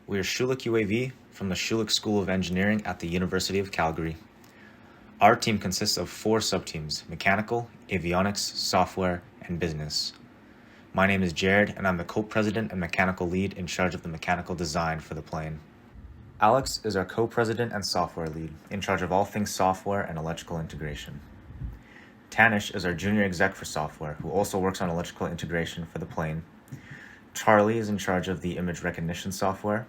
We are Schulich UAV from the Schulich School of Engineering at the University of Calgary. Our team consists of 4 subteams: mechanical, avionics, software, and business. My name is Jared, and I'm the co-president and mechanical lead in charge of the mechanical design for the plane. Alex is our co-president and software lead, in charge of all things software and electrical integration. Tanish is our junior exec for software, who also works on electrical integration for the plane. Charlie is in charge of the image recognition software.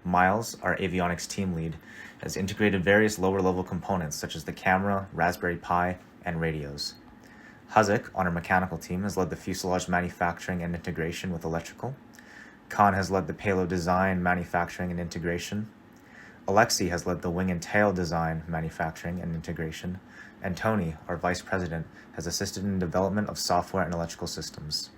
Miles, our avionics team lead, has integrated various lower-level components such as the camera, Raspberry Pi, and radios. Hazik, on our mechanical team, has led the fuselage manufacturing and integration with electrical. Khan has led the payload design, manufacturing, and integration. Alexei has led the wing and tail design, manufacturing, and integration. And Tony, our vice president, has assisted in the development of software and electrical systems.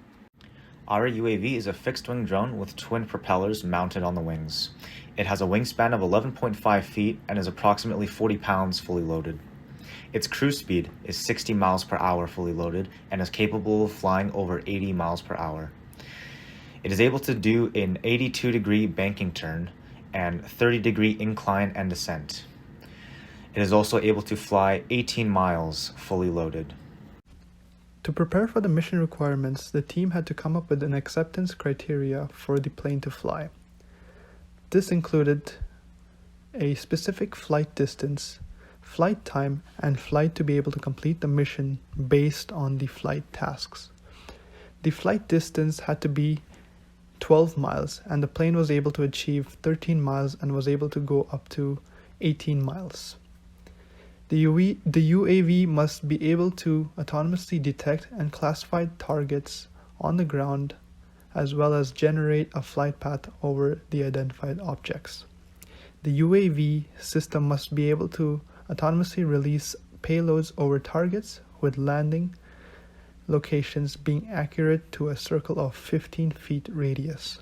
Our UAV is a fixed-wing drone with twin propellers mounted on the wings. It has a wingspan of 11.5 feet and is approximately 40 pounds fully loaded. Its cruise speed is 60 miles per hour fully loaded and is capable of flying over 80 miles per hour. It is able to do an 82-degree banking turn and 30-degree incline and descent. It is also able to fly 18 miles fully loaded. To prepare for the mission requirements, the team had to come up with an acceptance criteria for the plane to fly. This included a specific flight distance, flight time, and flight to be able to complete the mission based on the flight tasks. The flight distance had to be 12 miles, and the plane was able to achieve 13 miles and was able to go up to 18 miles. The UAV must be able to autonomously detect and classify targets on the ground, as well as generate a flight path over the identified objects. The UAV system must be able to autonomously release payloads over targets, with landing locations being accurate to a circle of 15 feet radius.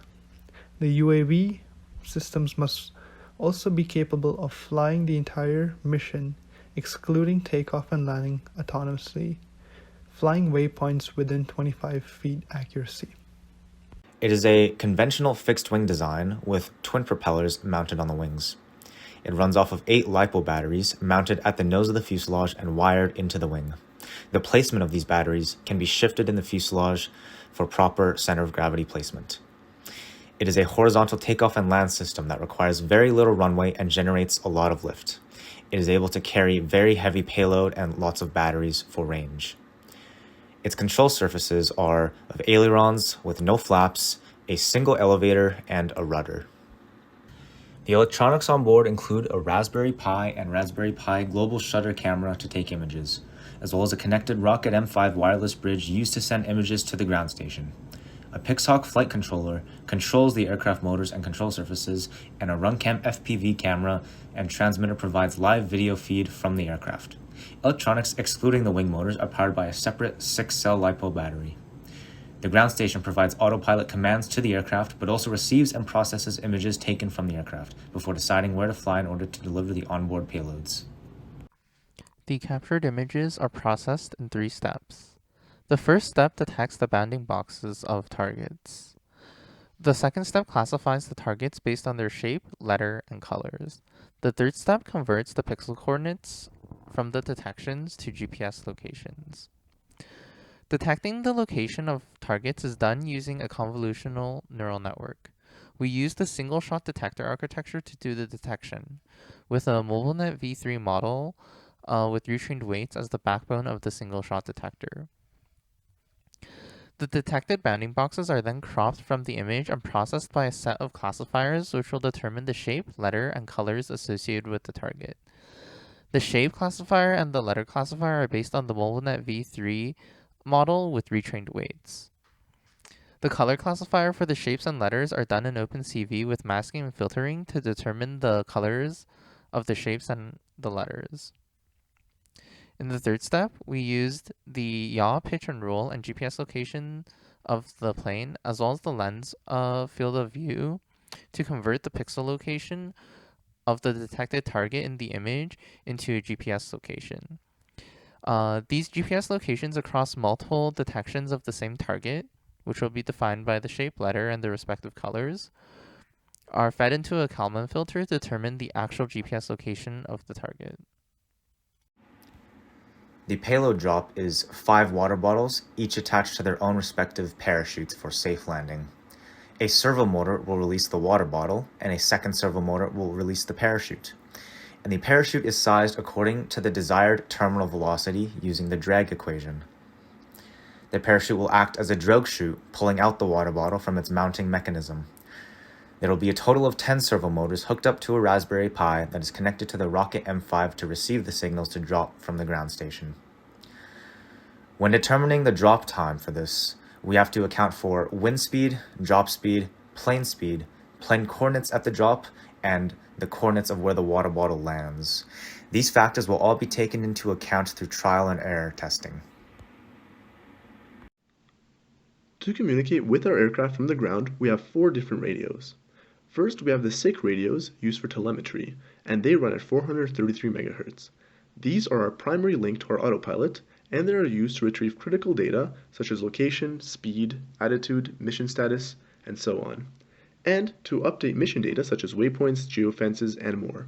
The UAV systems must also be capable of flying the entire mission, excluding takeoff and landing autonomously, flying waypoints within 25 feet accuracy. It is a conventional fixed-wing design with twin propellers mounted on the wings. It runs off of 8 LiPo batteries mounted at the nose of the fuselage and wired into the wing. The placement of these batteries can be shifted in the fuselage for proper center of gravity placement. It is a horizontal takeoff and land system that requires very little runway and generates a lot of lift. It is able to carry very heavy payload and lots of batteries for range. Its control surfaces are of ailerons with no flaps, a single elevator, and a rudder. The electronics on board include a Raspberry Pi and Raspberry Pi global shutter camera to take images, as well as a connected Rocket M5 wireless bridge used to send images to the ground station. A Pixhawk flight controller controls the aircraft motors and control surfaces, and a RunCam FPV camera and transmitter provides live video feed from the aircraft. Electronics excluding the wing motors are powered by a separate 6-cell LiPo battery. The ground station provides autopilot commands to the aircraft, but also receives and processes images taken from the aircraft before deciding where to fly in order to deliver the onboard payloads. The captured images are processed in 3 steps. The first step detects the bounding boxes of targets. The second step classifies the targets based on their shape, letter, and colors. The third step converts the pixel coordinates from the detections to GPS locations. Detecting the location of targets is done using a convolutional neural network. We use the single-shot detector architecture to do the detection, with a MobileNet v3 model with retrained weights as the backbone of the single-shot detector. The detected bounding boxes are then cropped from the image and processed by a set of classifiers which will determine the shape, letter, and colors associated with the target. The shape classifier and the letter classifier are based on the MobileNet v3 model with retrained weights. The color classifier for the shapes and letters are done in OpenCV with masking and filtering to determine the colors of the shapes and the letters. In the third step, we used the yaw, pitch, and roll and GPS location of the plane, as well as the lens field of view, to convert the pixel location of the detected target in the image into a GPS location. These GPS locations across multiple detections of the same target, which will be defined by the shape, letter, and the respective colors, are fed into a Kalman filter to determine the actual GPS location of the target. The payload drop is 5 water bottles, each attached to their own respective parachutes for safe landing. A servo motor will release the water bottle, and a second servo motor will release the parachute. And the parachute is sized according to the desired terminal velocity using the drag equation. The parachute will act as a drogue chute, pulling out the water bottle from its mounting mechanism. There will be a total of 10 servo motors hooked up to a Raspberry Pi that is connected to the rocket M5 to receive the signals to drop from the ground station. When determining the drop time for this, we have to account for wind speed, plane coordinates at the drop, and the coordinates of where the water bottle lands. These factors will all be taken into account through trial and error testing. To communicate with our aircraft from the ground, we have 4 different radios. First, we have the SIC radios used for telemetry, and they run at 433 MHz. These are our primary link to our autopilot, and they are used to retrieve critical data such as location, speed, attitude, mission status, and so on, and to update mission data such as waypoints, geofences, and more.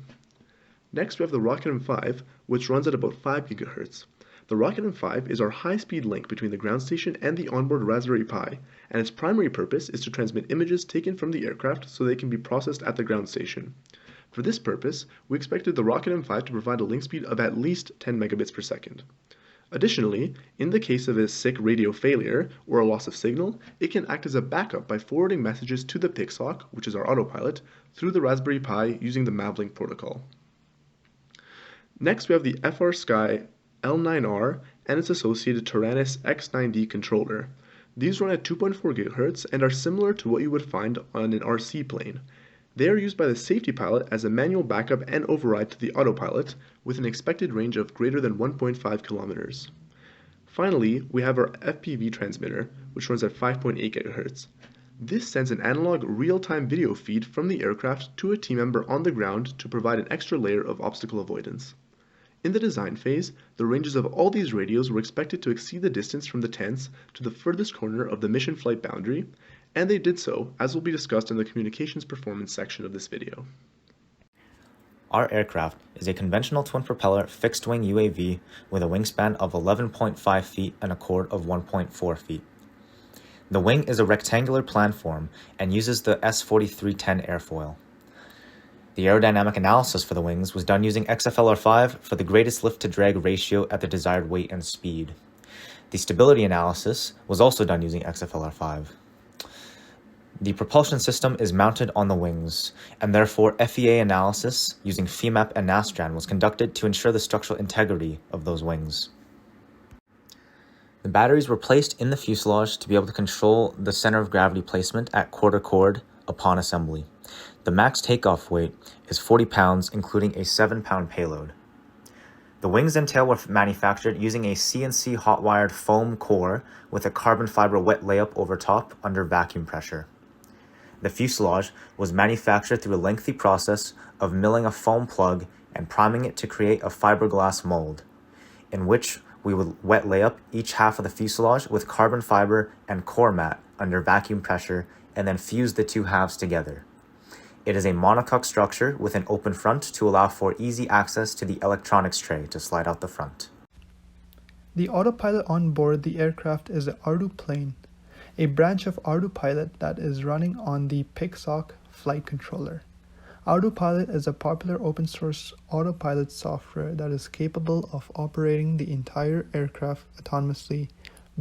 Next, we have the Rocket M5, which runs at about 5 GHz. The Rocket M5 is our high-speed link between the ground station and the onboard Raspberry Pi, and its primary purpose is to transmit images taken from the aircraft so they can be processed at the ground station. For this purpose, we expected the Rocket M5 to provide a link speed of at least 10 megabits per second. Additionally, in the case of a SIC radio failure or a loss of signal, it can act as a backup by forwarding messages to the PICSOC, which is our autopilot, through the Raspberry Pi using the Mavlink protocol. Next, we have the FrSky L9R and its associated Taranis X9D controller. These run at 2.4 GHz and are similar to what you would find on an RC plane. They are used by the safety pilot as a manual backup and override to the autopilot with an expected range of greater than 1.5 kilometers. Finally, we have our FPV transmitter, which runs at 5.8 GHz. This sends an analog real-time video feed from the aircraft to a team member on the ground to provide an extra layer of obstacle avoidance. In the design phase, the ranges of all these radios were expected to exceed the distance from the tents to the furthest corner of the mission flight boundary, and they did so, as will be discussed in the communications performance section of this video. Our aircraft is a conventional twin-propeller fixed-wing UAV with a wingspan of 11.5 feet and a chord of 1.4 feet. The wing is a rectangular planform and uses the S-4310 airfoil. The aerodynamic analysis for the wings was done using XFLR5 for the greatest lift-to-drag ratio at the desired weight and speed. The stability analysis was also done using XFLR5. The propulsion system is mounted on the wings, and therefore FEA analysis using FEMAP and Nastran was conducted to ensure the structural integrity of those wings. The batteries were placed in the fuselage to be able to control the center of gravity placement at quarter chord upon assembly. The max takeoff weight is 40 pounds, including a 7-pound payload. The wings and tail were manufactured using a CNC hot-wired foam core with a carbon fiber wet layup over top under vacuum pressure. The fuselage was manufactured through a lengthy process of milling a foam plug and priming it to create a fiberglass mold, in which we would wet layup each half of the fuselage with carbon fiber and core mat under vacuum pressure and then fuse the two halves together. It is a monocoque structure with an open front to allow for easy access to the electronics tray to slide out the front. The autopilot on board the aircraft is the Ardu plane, a branch of ArduPilot that is running on the PICSOC flight controller. ArduPilot is a popular open source autopilot software that is capable of operating the entire aircraft autonomously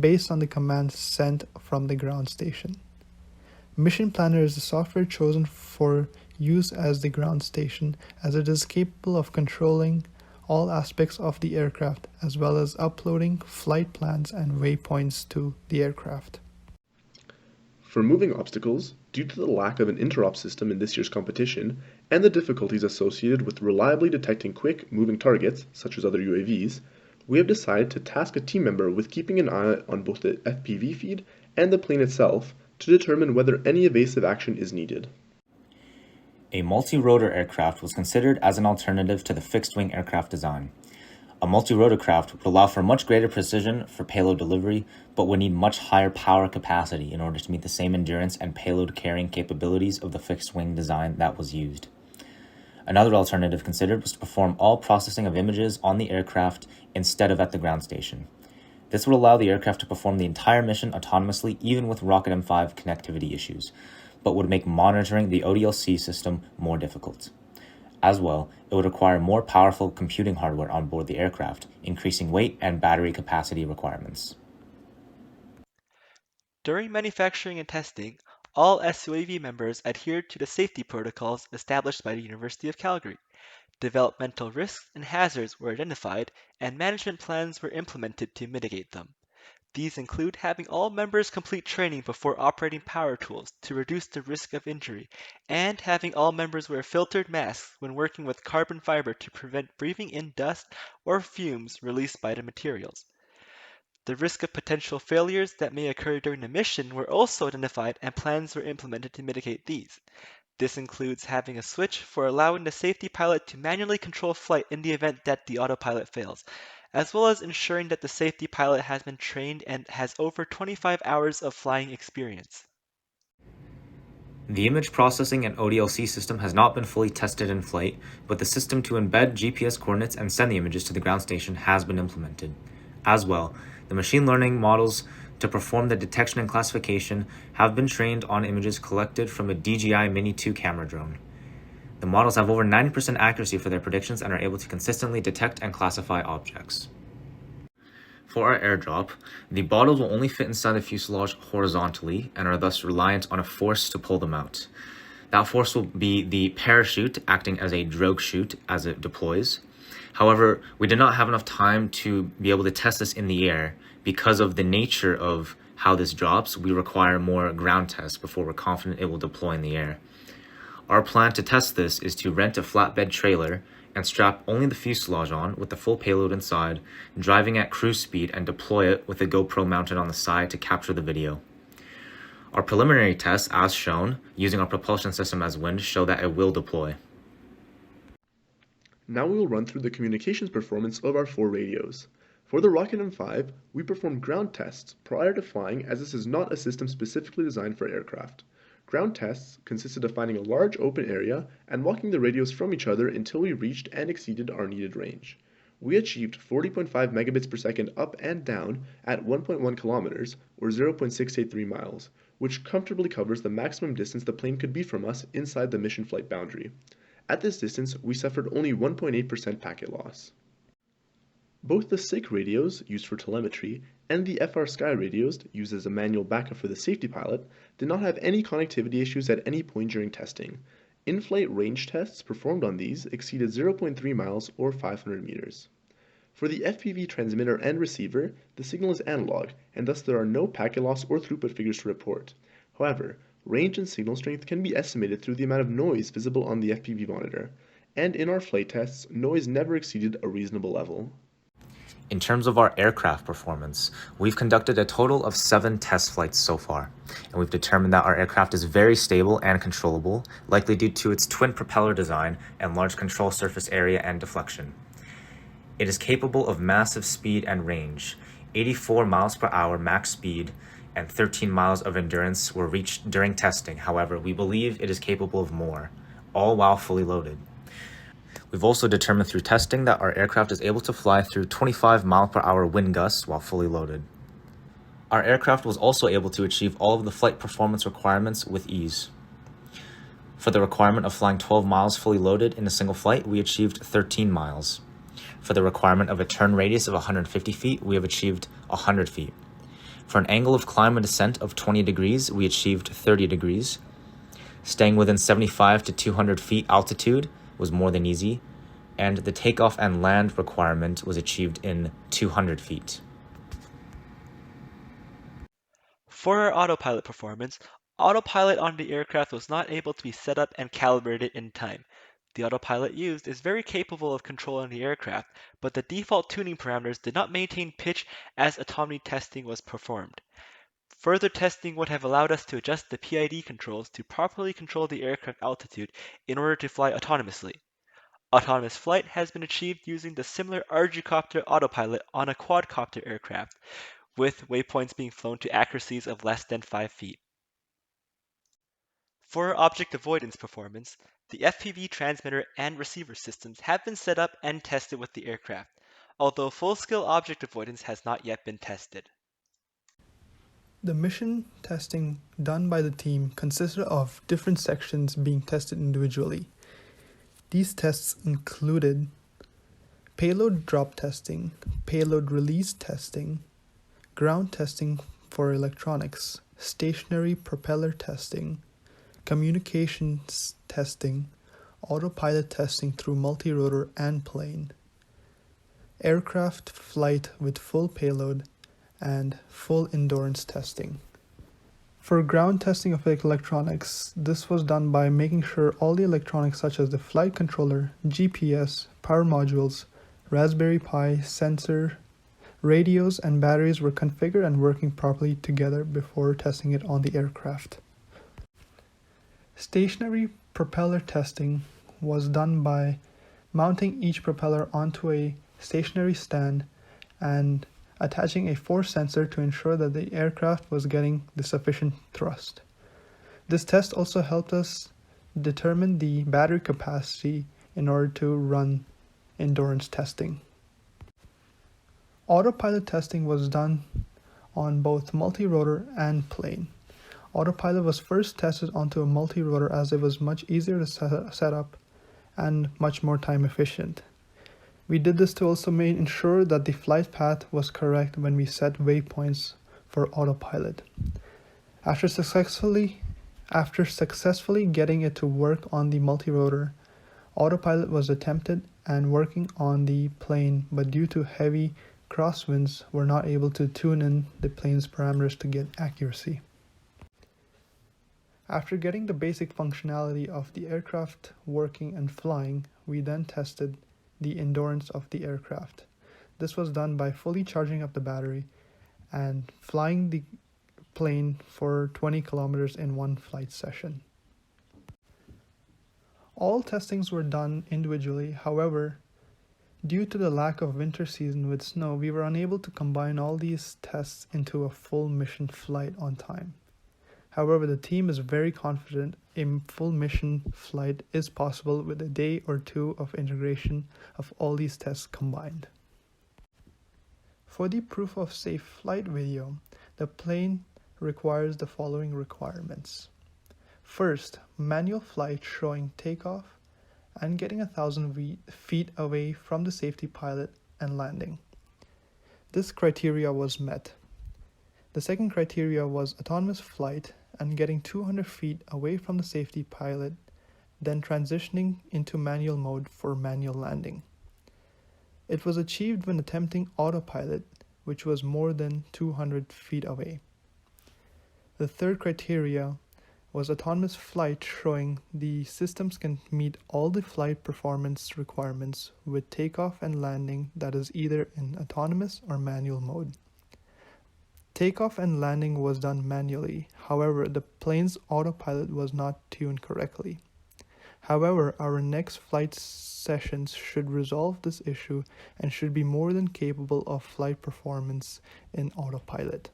based on the commands sent from the ground station. Mission Planner is the software chosen for use as the ground station, as it is capable of controlling all aspects of the aircraft as well as uploading flight plans and waypoints to the aircraft. For moving obstacles, due to the lack of an interop system in this year's competition and the difficulties associated with reliably detecting quick moving targets, such as other UAVs, we have decided to task a team member with keeping an eye on both the FPV feed and the plane itself to determine whether any evasive action is needed. A multi-rotor aircraft was considered as an alternative to the fixed-wing aircraft design. A multi-rotorcraft would allow for much greater precision for payload delivery, but would need much higher power capacity in order to meet the same endurance and payload carrying capabilities of the fixed-wing design that was used. Another alternative considered was to perform all processing of images on the aircraft instead of at the ground station. This would allow the aircraft to perform the entire mission autonomously even with Rocket M5 connectivity issues, but would make monitoring the ODLC system more difficult. As well, it would require more powerful computing hardware on board the aircraft, increasing weight and battery capacity requirements. During manufacturing and testing, all SUAV members adhered to the safety protocols established by the University of Calgary. Developmental risks and hazards were identified, and management plans were implemented to mitigate them. These include having all members complete training before operating power tools to reduce the risk of injury, and having all members wear filtered masks when working with carbon fiber to prevent breathing in dust or fumes released by the materials. The risk of potential failures that may occur during the mission were also identified and plans were implemented to mitigate these. This includes having a switch for allowing the safety pilot to manually control flight in the event that the autopilot fails, as well as ensuring that the safety pilot has been trained and has over 25 hours of flying experience. The image processing and ODLC system has not been fully tested in flight, but the system to embed GPS coordinates and send the images to the ground station has been implemented. As well, the machine learning models to perform the detection and classification have been trained on images collected from a DJI Mini 2 camera drone. The models have over 90% accuracy for their predictions and are able to consistently detect and classify objects. For our airdrop, the bottles will only fit inside the fuselage horizontally and are thus reliant on a force to pull them out. That force will be the parachute acting as a drogue chute as it deploys. However, we did not have enough time to be able to test this in the air. Because of the nature of how this drops, we require more ground tests before we're confident it will deploy in the air. Our plan to test this is to rent a flatbed trailer and strap only the fuselage on with the full payload inside, driving at cruise speed and deploy it with a GoPro mounted on the side to capture the video. Our preliminary tests, as shown, using our propulsion system as wind, show that it will deploy. Now we will run through the communications performance of our 4 radios. For the Rocket M5, we performed ground tests prior to flying as this is not a system specifically designed for aircraft. Ground tests consisted of finding a large open area and walking the radios from each other until we reached and exceeded our needed range. We achieved 40.5 megabits per second up and down at 1.1 kilometers or 0.683 miles, which comfortably covers the maximum distance the plane could be from us inside the mission flight boundary. At this distance, we suffered only 1.8% packet loss. Both the SICK radios, used for telemetry, and the FR Sky radios, used as a manual backup for the safety pilot, did not have any connectivity issues at any point during testing. In-flight range tests performed on these exceeded 0.3 miles or 500 meters. For the FPV transmitter and receiver, the signal is analog, and thus there are no packet loss or throughput figures to report. However, range and signal strength can be estimated through the amount of noise visible on the FPV monitor, and in our flight tests, noise never exceeded a reasonable level. In terms of our aircraft performance, we've conducted a total of 7 test flights so far, and we've determined that our aircraft is very stable and controllable, likely due to its twin propeller design and large control surface area and deflection. It is capable of massive speed and range. 84 miles per hour max speed and 13 miles of endurance were reached during testing. However, we believe it is capable of more, all while fully loaded. We've also determined through testing that our aircraft is able to fly through 25 mile per hour wind gusts while fully loaded. Our aircraft was also able to achieve all of the flight performance requirements with ease. For the requirement of flying 12 miles fully loaded in a single flight, we achieved 13 miles. For the requirement of a turn radius of 150 feet, we have achieved 100 feet. For an angle of climb and descent of 20 degrees, we achieved 30 degrees. Staying within 75 to 200 feet altitude was more than easy, and the takeoff and land requirement was achieved in 200 feet. For our autopilot performance, autopilot on the aircraft was not able to be set up and calibrated in time. The autopilot used is very capable of controlling the aircraft, but the default tuning parameters did not maintain pitch as autonomy testing was performed. Further testing would have allowed us to adjust the PID controls to properly control the aircraft altitude in order to fly autonomously. Autonomous flight has been achieved using the similar RG-copter autopilot on a quadcopter aircraft, with waypoints being flown to accuracies of less than 5 feet. For object avoidance performance, the FPV transmitter and receiver systems have been set up and tested with the aircraft, although full-scale object avoidance has not yet been tested. The mission testing done by the team consisted of different sections being tested individually. These tests included payload drop testing, payload release testing, ground testing for electronics, stationary propeller testing, communications testing, autopilot testing through multirotor and plane, aircraft flight with full payload, and full endurance testing. For ground testing of electronics, this was done by making sure all the electronics such as the flight controller, GPS, power modules, Raspberry Pi, sensor, radios, and batteries were configured and working properly together before testing it on the aircraft. Stationary propeller testing was done by mounting each propeller onto a stationary stand and attaching a force sensor to ensure that the aircraft was getting the sufficient thrust. This test also helped us determine the battery capacity in order to run endurance testing. Autopilot testing was done on both multirotor and plane. Autopilot was first tested onto a multirotor as it was much easier to set up and much more time efficient. We did this to also ensure that the flight path was correct when we set waypoints for autopilot. After successfully getting it to work on the multirotor, autopilot was attempted and working on the plane, but due to heavy crosswinds, were not able to tune in the plane's parameters to get accuracy. After getting the basic functionality of the aircraft working and flying, we then tested the endurance of the aircraft. This was done by fully charging up the battery and flying the plane for 20 kilometers in one flight session. All testings were done individually. However, due to the lack of winter season with snow, we were unable to combine all these tests into a full mission flight on time. However, the team is very confident a full mission flight is possible with a day or two of integration of all these tests combined. For the proof of safe flight video, the plane requires the following requirements. First, manual flight showing takeoff and getting 1,000 feet away from the safety pilot and landing. This criteria was met. The second criteria was autonomous flight and getting 200 feet away from the safety pilot, then transitioning into manual mode for manual landing. It was achieved when attempting autopilot, which was more than 200 feet away. The third criteria was autonomous flight, showing the systems can meet all the flight performance requirements with takeoff and landing that is either in autonomous or manual mode. Takeoff and landing was done manually. However, the plane's autopilot was not tuned correctly. However, our next flight sessions should resolve this issue and should be more than capable of flight performance in autopilot.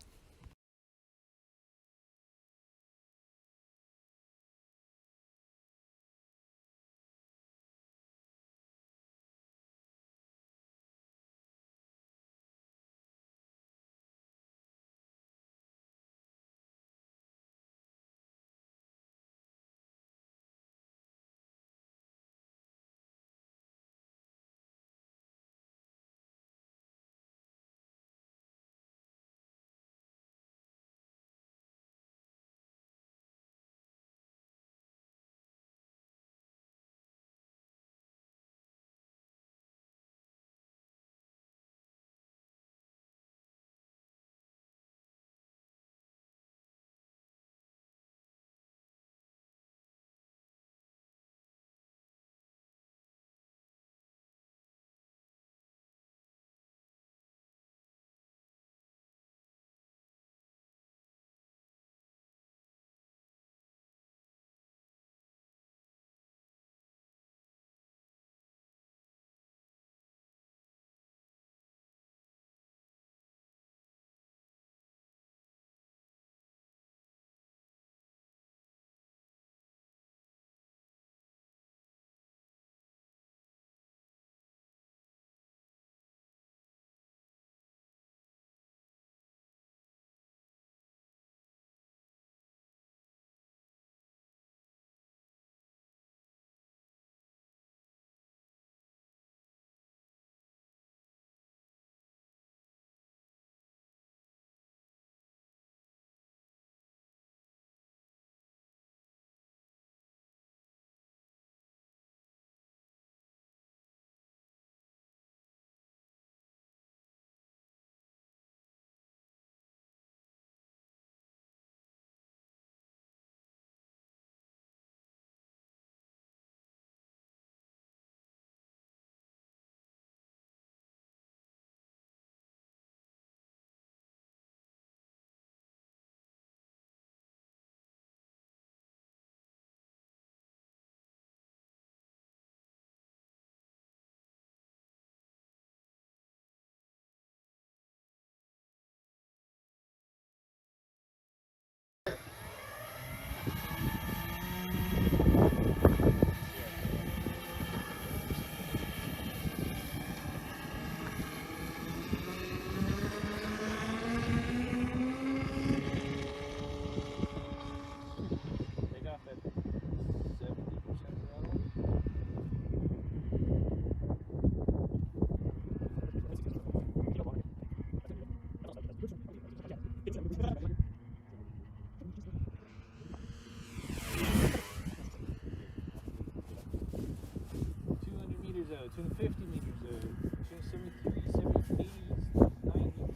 250 meters, 273, 70, 80s, 92,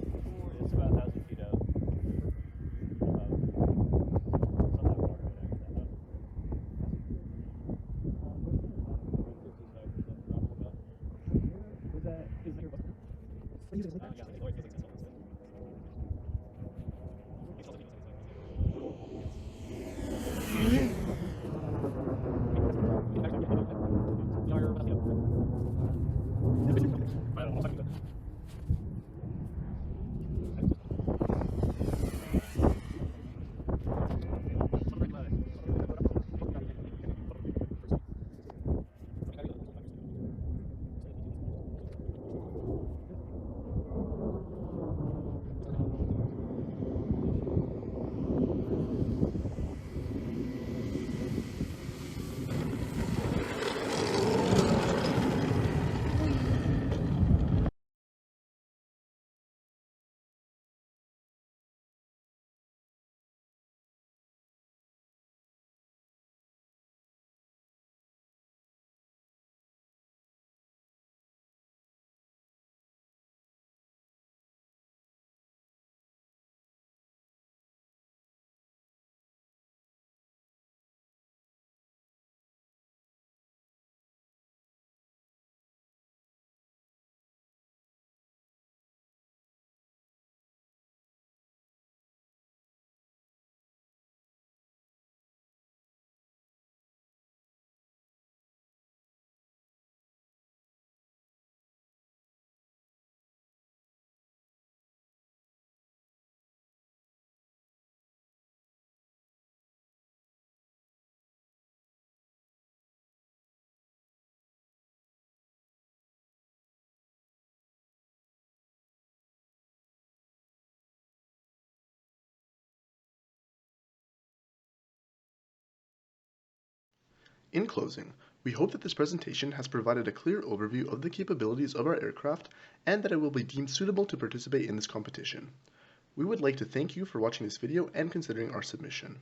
94. It's about 1,000 feet out. About, it's not that far out, actually. 55% probably about. Is that your bus? Yeah, it's like In closing, we hope that this presentation has provided a clear overview of the capabilities of our aircraft and that it will be deemed suitable to participate in this competition. We would like to thank you for watching this video and considering our submission.